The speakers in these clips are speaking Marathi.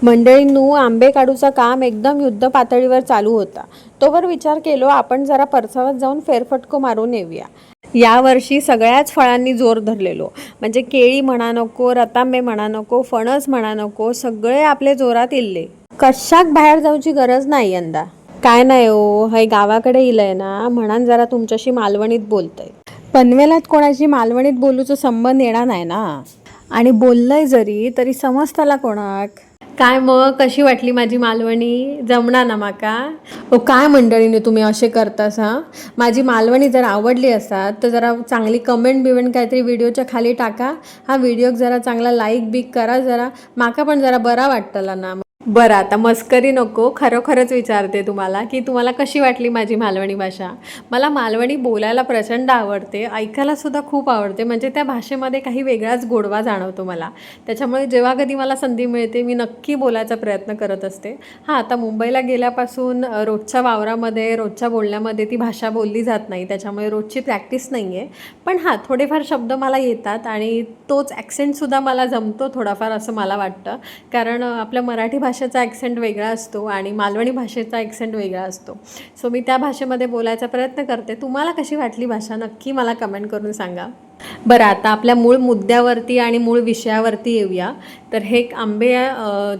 मंडळींनो, आंबे काढूचा काम एकदम युद्ध पातळीवर चालू होता. तोवर विचार केलो आपण जरा परसावात जाऊन फेरफटको मारून येऊया. यावर्षी सगळ्याच फळांनी जोर धरलेलो. म्हणजे केळी म्हणा नको, रतांबे म्हणा नको, फणस म्हणा नको, सगळे आपले जोरात इल्ले. कशाक बाहेर जाऊची गरज नाही यंदा. काय नाही हो, हे गावाकडे इलंय ना म्हणून जरा तुमच्याशी मालवणीत बोलतय. पनवेलात कोणाशी मालवणीत बोलूचा संबंध येणार नाही ना. आणि बोललंय जरी तरी समजताला कोणाक. काय मग कशी वाटली माझी मालवणी? जमणार ना माका? ओ काय मंडळीने तुम्ही असे करतास हा? माझी मालवणी जर आवडली असतात तर जरा चांगली कमेंट बिमेंट काहीतरी व्हिडिओच्या खाली टाका. हा व्हिडिओ जरा चांगला लाईक बिक करा, जरा माका पण जरा बरा वाटतला ना. बरं आता मस्करी नको, खरोखरच विचारते तुम्हाला की तुम्हाला कशी वाटली माझी मालवणी भाषा. मला मालवणी बोलायला प्रचंड आवडते, ऐकायला सुद्धा खूप आवडते. म्हणजे त्या भाषेमध्ये काही वेगळाच गोडवा जाणवतो मला. त्याच्यामुळे जेव्हा कधी मला संधी मिळते मी नक्की बोलायचा प्रयत्न करत असते. हां, आता मुंबईला गेल्यापासून रोजच्या वावरामध्ये रोजच्या बोलण्यामध्ये ती भाषा बोलली जात नाही, त्याच्यामुळे रोजची प्रॅक्टिस नाही आहे. पण हां, थोडेफार शब्द मला येतात आणि तोच ॲक्सेंटसुद्धा मला जमतो थोडाफार असं मला वाटतं. कारण आपल्या मराठी भाषेचा ॲक्सेंट वेगळा असतो आणि मालवणी भाषेचा ॲक्सेंट वेगळा असतो. सो मी त्या भाषेमध्ये बोलायचा प्रयत्न करते. तुम्हाला कशी वाटली भाषा नक्की मला कमेंट करून सांगा. बरं आता आपल्या मूळ मुद्द्यावरती आणि मूळ विषयावरती येऊया. तर हे आंबे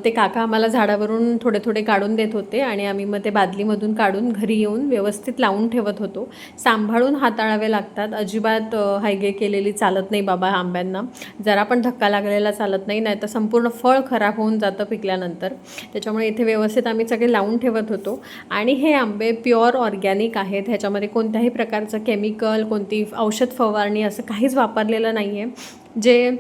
ते काका आम्हाला झाडावरून थोडे थोडे काढून देत होते आणि आम्ही मग ते बादलीमधून काढून घरी येऊन व्यवस्थित लावून ठेवत होतो. सांभाळून हाताळावे लागतात, अजिबात हायगे केलेली चालत नाही बाबा आंब्यांना. जरा पण धक्का लागलेला चालत नाही, नाहीतर संपूर्ण फळ खराब होऊन जातं पिकल्यानंतर. त्याच्यामुळे इथे व्यवस्थित आम्ही सगळे लावून ठेवत होतो. आणि हे आंबे प्युअर ऑर्गॅनिक आहेत, ह्याच्यामध्ये कोणत्याही प्रकारचं केमिकल, कोणती औषध फवारणी असं काहीच वापरलेलं नाही आहे. जे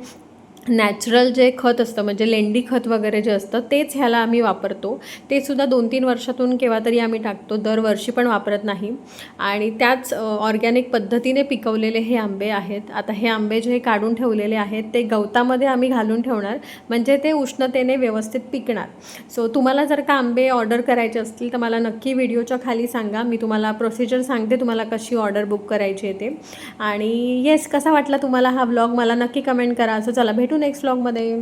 नॅचरल जे खत असतं म्हणजे लेंडी खत वगैरे जे असतं तेच ह्याला आम्ही वापरतो. ते सुद्धा 2-3 वर्षातून केव्हा तरी आम्ही टाकतो, दरवर्षी पण वापरत नाही. आणि त्याच ऑर्गॅनिक पद्धतीने पिकवलेले हे आंबे आहेत. आता हे आंबे जे काढून ठेवलेले आहेत ते गवतामध्ये आम्ही घालून ठेवणार, म्हणजे ते उष्णतेने व्यवस्थित पिकणार. सो तुम्हाला जर का आंबे ऑर्डर करायचे असतील तर मला नक्की व्हिडिओच्या खाली सांगा, मी तुम्हाला प्रोसिजर सांगते तुम्हाला कशी ऑर्डर बुक करायची आहे ते. आणि येस, कसा वाटला तुम्हाला हा व्लॉग मला नक्की कमेंट करा. असं चला भेटू नेक्स्ट व्लॉगमध्ये.